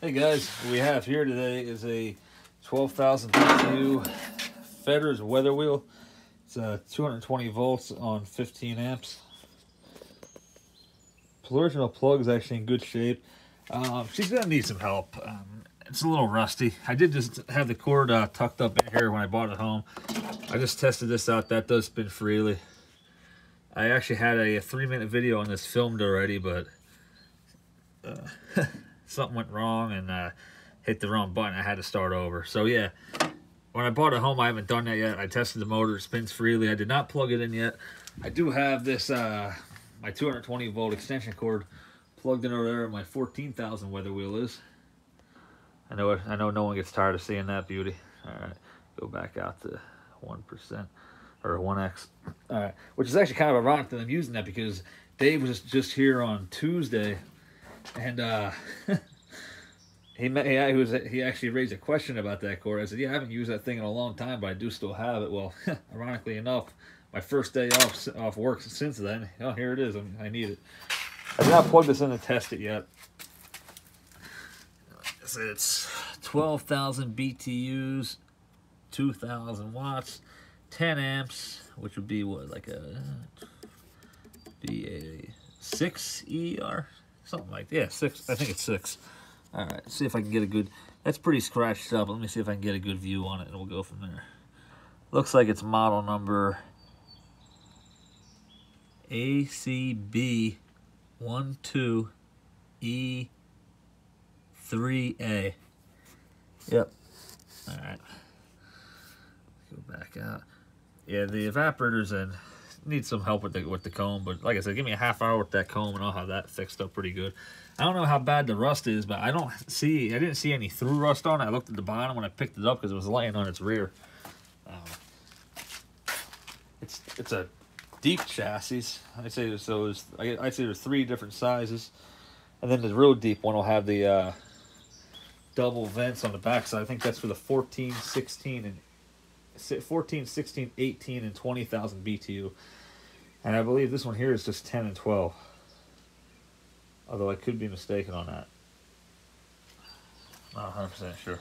Hey guys, what we have here today is a 12,000 BTU Fedder's weather wheel. It's 220 volts on 15 amps. Original plug is actually in good shape. She's gonna need some help. It's a little rusty. I did just have the cord tucked up in here when I bought it home. I just tested this out. That does spin freely. I actually had a 3-minute video on this filmed already, but something went wrong and hit the wrong button. I had to start over. So yeah, when I bought it home, I haven't done that yet. I tested the motor. It spins freely. I did not plug it in yet. I do have this my 220 volt extension cord plugged in over there where my 14,000 weather wheel is. I know no one gets tired of seeing that beauty. All right, go back out to 1% or 1x. All right, which is actually kind of ironic that I'm using that because Dave was just here on Tuesday, and he actually raised a question about that cord. I said, yeah, I haven't used that thing in a long time, but I do still have it. Well, ironically enough, my first day off work since then, oh, here it is. I need it. I did not plug this in to test it yet. It's 12,000 BTUs, 2,000 watts, 10 amps, which would be what, like be a 6 ER, something like that. Yeah, 6. I think it's 6. All right, see if I can get a good. That's pretty scratched up. Let me see if I can get a good view on it, and we'll go from there. Looks like it's model number ACB12E3A. Yep. All right. Go back out. Yeah, the evaporator's in. Need some help with the comb, but like I said, give me a half hour with that comb and I'll have that fixed up pretty good. I don't know how bad the rust is, but I didn't see any through rust on it. I looked at the bottom when I picked it up because it was laying on its rear. It's a deep chassis. I'd say there's 3 different sizes, and then the real deep one will have the double vents on the back side. I think that's for the 14, 16, 18, and 20,000 BTU. And I believe this one here is just 10 and 12. Although I could be mistaken on that. Not 100% sure.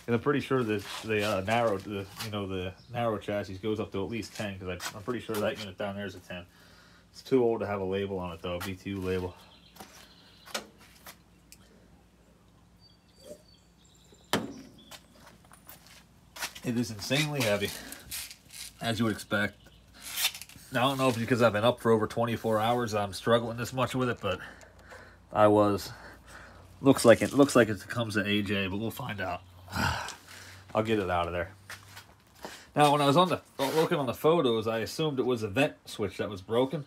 And I'm pretty sure that the narrow chassis goes up to at least 10, because I'm pretty sure that unit down there is a 10. It's too old to have a label on it though, a BTU label. It is insanely heavy, as you would expect. Now, I don't know if it's because I've been up for over 24 hours I'm struggling this much with it, but I was. Looks like it comes to AJ, but we'll find out. I'll get it out of there. Now, when I was looking on the photos, I assumed it was a vent switch that was broken.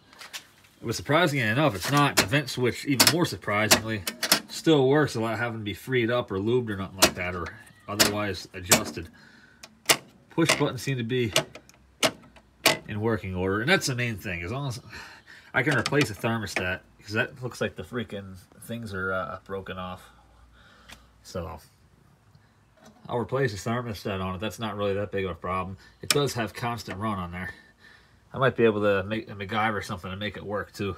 It was surprisingly enough, it's not. The vent switch, even more surprisingly, still works without having to be freed up or lubed or nothing like that, or otherwise adjusted. Push buttons seem to be in working order, and that's the main thing. As long as I can replace a thermostat, because that looks like the freaking things are broken off. So I'll replace the thermostat on it. That's not really that big of a problem. It does have constant run on there. I might be able to make a MacGyver something to make it work too.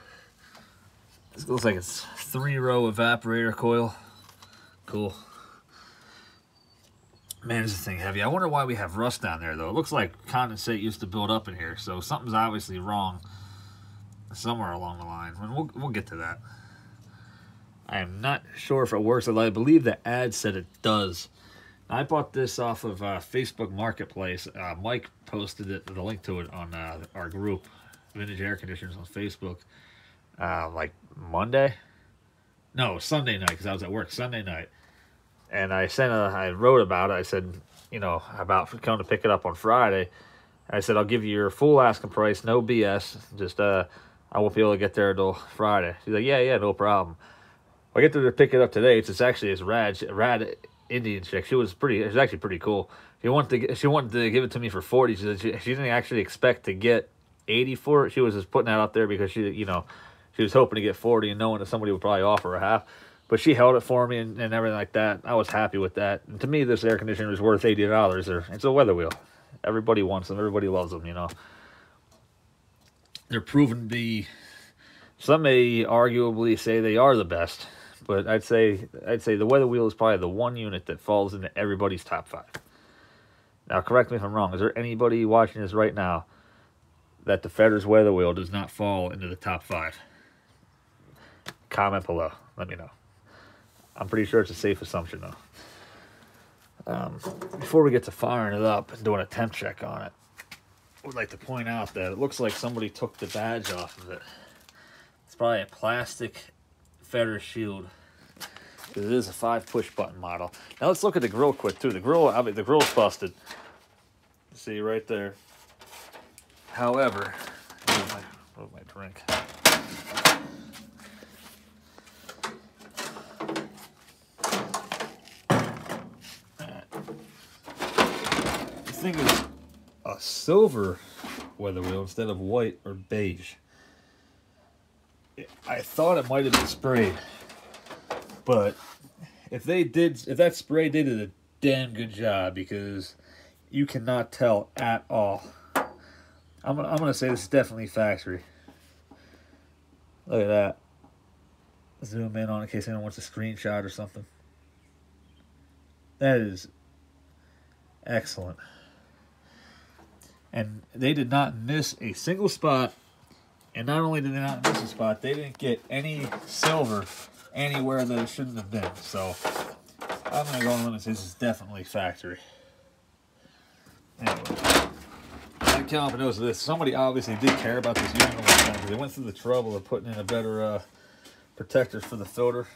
This looks like it's 3-row evaporator coil. Cool. Man, is this thing heavy. I wonder why we have rust down there, though. It looks like condensate used to build up in here, so something's obviously wrong somewhere along the line. We'll get to that. I am not sure if it works. I believe the ad said it does. I bought this off of Facebook Marketplace. Mike posted the link to it on our group, Vintage Air Conditioners on Facebook, like Monday? No, Sunday night, because I was at work Sunday night. And I wrote about it. I said, about coming to pick it up on Friday. I said, I'll give you your full asking price, no BS. Just, I won't be able to get there until Friday. She's like, yeah, no problem. I get there to pick it up today. It's actually this rad Indian chick. She was actually pretty cool. She wanted to give it to me for 40. She said she didn't actually expect to get 80 for it. She was just putting that out there because she was hoping to get 40 and knowing that somebody would probably offer a half. But she held it for me and everything like that. I was happy with that. And to me, this air conditioner is worth $80. It's a weather wheel. Everybody wants them. Everybody loves them, They're proven to be, some may arguably say they are the best. but I'd say the weather wheel is probably the one unit that falls into everybody's top 5. Now, correct me if I'm wrong. Is there anybody watching this right now that the Fedder's weather wheel does not fall into the top 5? Comment below. Let me know. I'm pretty sure it's a safe assumption, though. Before we get to firing it up and doing a temp check on it, I would like to point out that it looks like somebody took the badge off of it. It's probably a plastic Fedder shield. It is a 5 push button model. Now let's look at the grill quick too. The grill's busted. See right there. However, where's my drink? The thing is a silver weather wheel instead of white or beige. I thought it might have been sprayed, but if that spray did it a damn good job, because you cannot tell at all. I'm gonna say this is definitely factory. Look at that. Zoom in on it in case anyone wants a screenshot or something. That is excellent. And they did not miss a single spot. And not only did they not miss a spot, they didn't get any silver anywhere that it shouldn't have been. So I'm going to go on a limb and say this is definitely factory. Anyway, I can't knows this. Somebody obviously did care about this unit a long time, because they went through the trouble of putting in a better protector for the filter.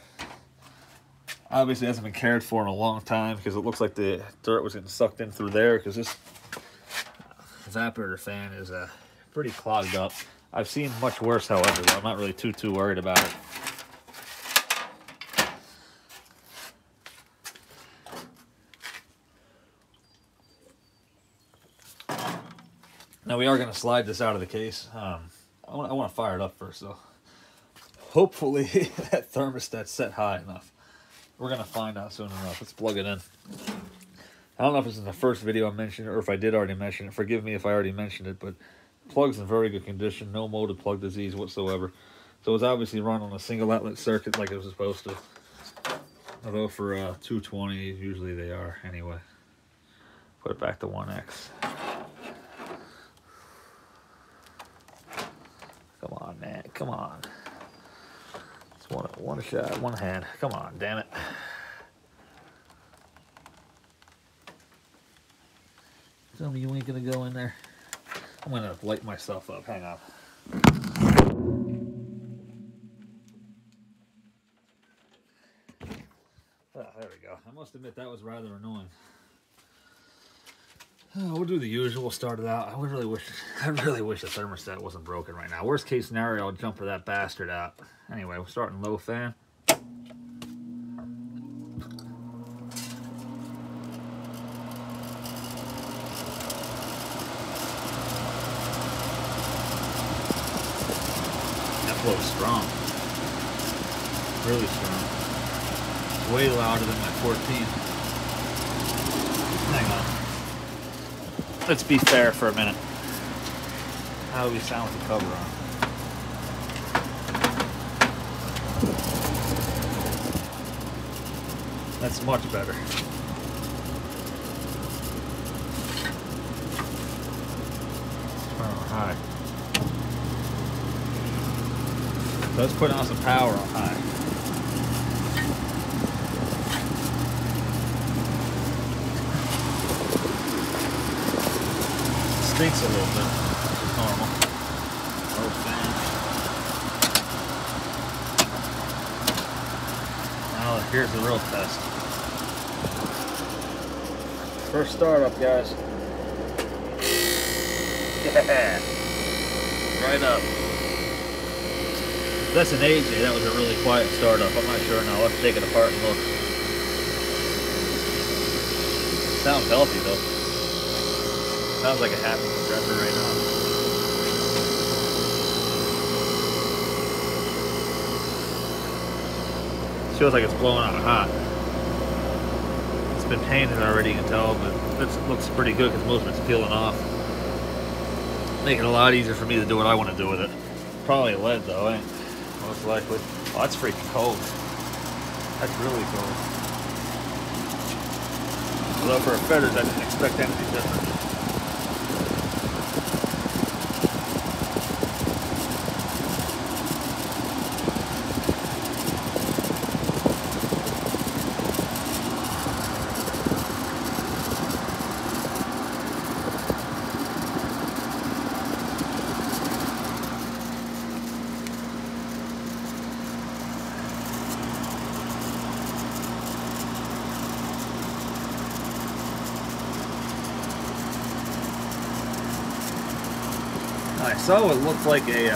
Obviously, it hasn't been cared for in a long time, because it looks like the dirt was getting sucked in through there, because this evaporator fan is pretty clogged up. I've seen much worse, however, though I'm not really too worried about it. Now we are going to slide this out of the case. I want to fire it up first, though. Hopefully that thermostat's set high enough. We're going to find out soon enough. Let's plug it in. I don't know if it's in the first video I mentioned it, or if I did already mention it. Forgive me if I already mentioned it, but plug's in very good condition. No molded plug disease whatsoever. So it's obviously run on a single outlet circuit like it was supposed to. Although for 220, usually they are anyway. Put it back to 1X. Come on, man. Come on. It's one shot, one hand. Come on, damn it. Tell me you ain't gonna go in there. I'm gonna light myself up. Hang on. Oh, there we go. I must admit that was rather annoying. We'll do the usual. Start it out. I really wish the thermostat wasn't broken right now. Worst case scenario, I'll jumper that bastard out. Anyway, we're starting low fan. That flows strong. Really strong. It's way louder than my 14. Hang on. Let's be fair for a minute. How do we sound with the cover on? That's much better. Turn on high. So let's put on some power on high. Stinks a little bit, which is normal. Low fan. Now here's the real test. First startup, guys. Yeah. Right up. If that's an AJ, that was a really quiet startup. I'm not sure now. Let's take it apart and look. Sounds healthy though. Sounds like a happy compressor right now. It feels like it's blowing out hot. It's been painted already, you can tell, but it looks pretty good because most of it's peeling off. Making it a lot easier for me to do what I want to do with it. Probably lead though, most likely. Oh, that's freaking cold. That's really cool. Although for a feathers, I didn't expect anything different. I saw what looked like a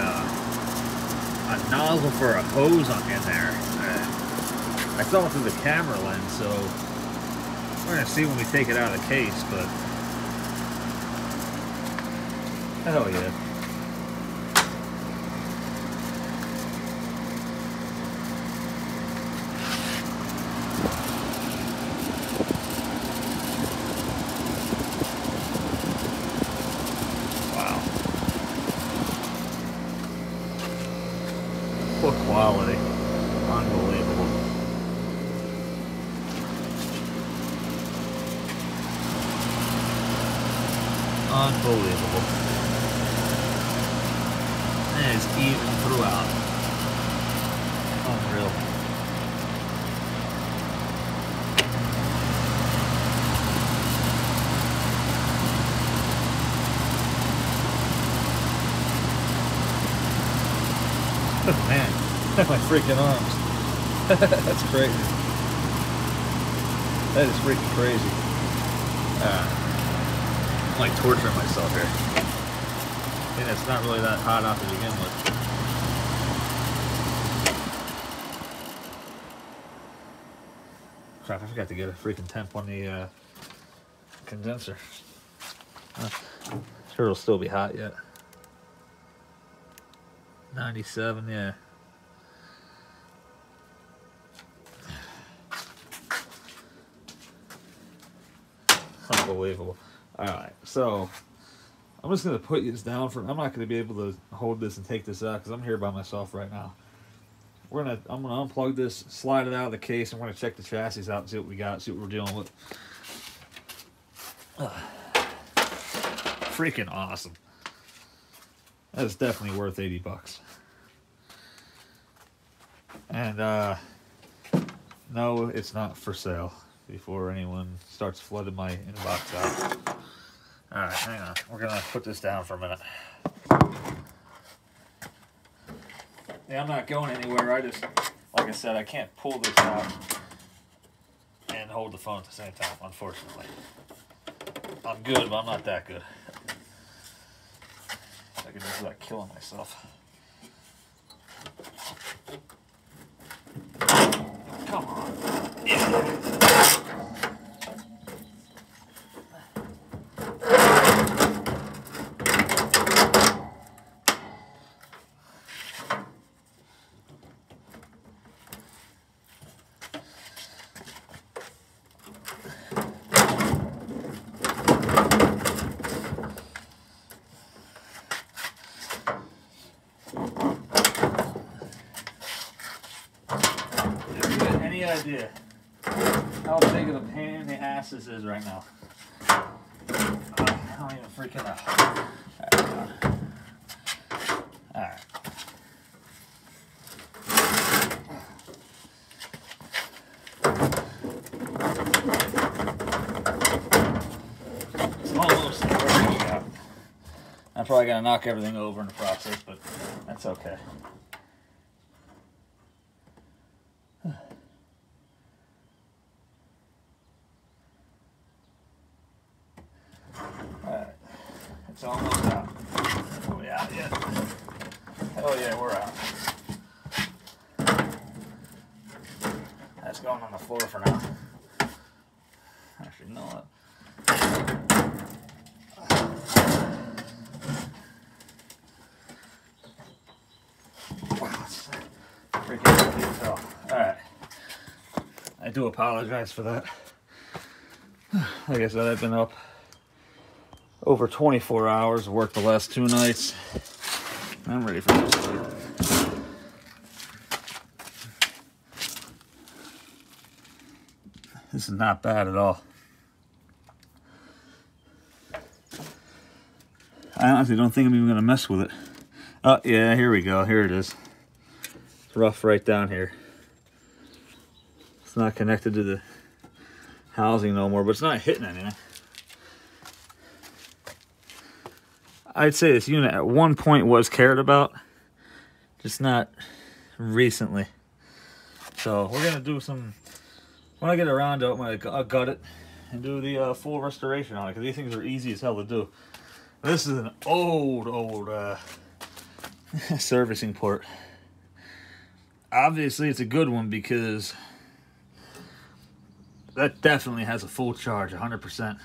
nozzle for a hose in there. I saw it through the camera lens, so we're gonna see when we take it out of the case. But hell yeah! What quality. Unbelievable. Unbelievable. And it's even throughout. Unreal. Man, my freaking arms. That's crazy. That is freaking crazy. I'm like torturing myself here. And it's not really that hot out to begin with. Crap, I forgot to get a freaking temp on the condenser. Sure it'll still be hot yet. 97, yeah. Unbelievable. Alright, so I'm just going to put this down for, I'm not going to be able to hold this and take this out because I'm here by myself right now. I'm going to unplug this, slide it out of the case, and we're going to check the chassis out and see what we got, see what we're dealing with. Freaking awesome. That is definitely worth 80 bucks. And no, it's not for sale before anyone starts flooding my inbox out. Alright, hang on. We're gonna put this down for a minute. Yeah, I'm not going anywhere. I just, like I said, I can't pull this out and hold the phone at the same time, unfortunately. I'm good, but I'm not that good. I can just like killing myself. Come on. Yeah. Any idea how big of a pain in the ass this is right now? I don't even freaking know. Alright. It's almost working out. I'm probably gonna knock everything over in the process, but that's okay. Alright, it's almost out. Are we out yet? Oh yeah, we're out. That's going on the floor for now. Actually, you know what? Wow, it's freaking cute as hell. Alright. I do apologize for that. Like I said, I've been up over 24 hours, worked the last 2 nights. I'm ready for this. This is not bad at all. I honestly don't think I'm even going to mess with it. Oh, yeah, here we go. Here it is. It's rough right down here. It's not connected to the housing no more, but it's not hitting anything. I'd say this unit at one point was cared about, just not recently. So we're going to do some, when I get around to it, I'm going to gut it and do the full restoration on it, because these things are easy as hell to do. This is an old servicing port. Obviously it's a good one because that definitely has a full charge, 100%.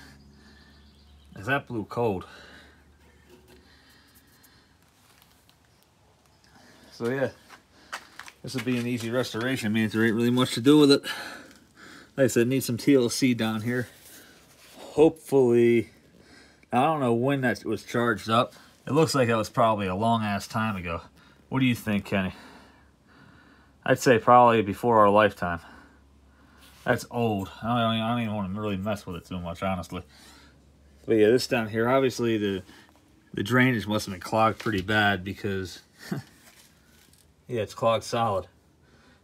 As that blew cold. So yeah, this would be an easy restoration. I mean, there ain't really much to do with it. Like I said, it needs some TLC down here. Hopefully, I don't know when that was charged up. It looks like that was probably a long ass time ago. What do you think, Kenny? I'd say probably before our lifetime. That's old. I don't even want to really mess with it too much, honestly. But yeah, this down here, obviously the drainage must have been clogged pretty bad because, yeah, it's clogged solid.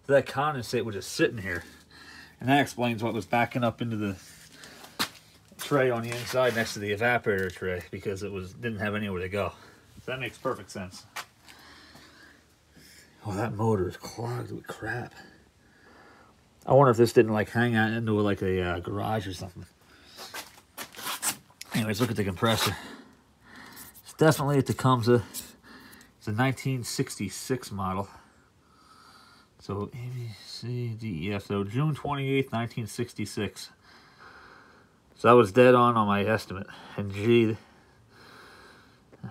So that condensate was just sitting here. And that explains what was backing up into the tray on the inside next to the evaporator tray, because it didn't have anywhere to go. So that makes perfect sense. Oh, that motor is clogged with crap. I wonder if this didn't like hang out into like a garage or something. Anyways, look at the compressor. It's definitely a Tecumseh. It's a 1966 model. So A, B, C, D, E, F. So June 28th, 1966. So I was dead on my estimate. And gee, I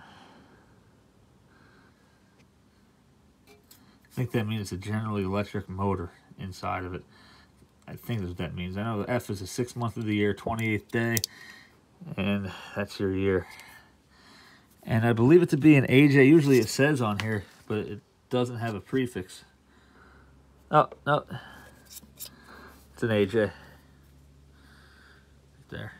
think that means it's a generally electric motor inside of it. I think that's what that means. I know the F is the 6th month of the year, 28th day, and that's your year. And I believe it to be an AJ. Usually it says on here, but it doesn't have a prefix. Oh, no. It's an AJ. Right there.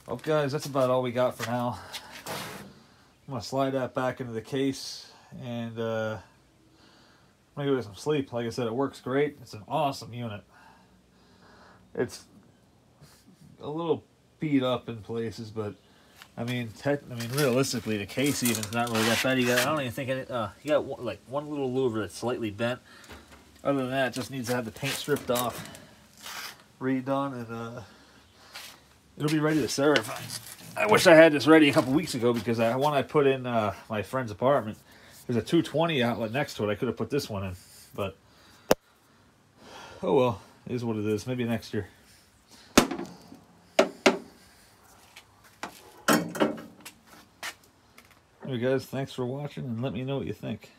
Well, guys, that's about all we got for now. I'm going to slide that back into the case, and I'm going to give it some sleep. Like I said, it works great. It's an awesome unit. It's a little beat up in places, but I mean, realistically, the case even's not really that bad. I don't even think you got one little louver that's slightly bent. Other than that, it just needs to have the paint stripped off, redone, and it'll be ready to serve. I wish I had this ready a couple weeks ago, because when I put in my friend's apartment, there's a 220 outlet next to it. I could have put this one in, but oh well, it is what it is. Maybe next year. Anyway, guys, thanks for watching, and let me know what you think.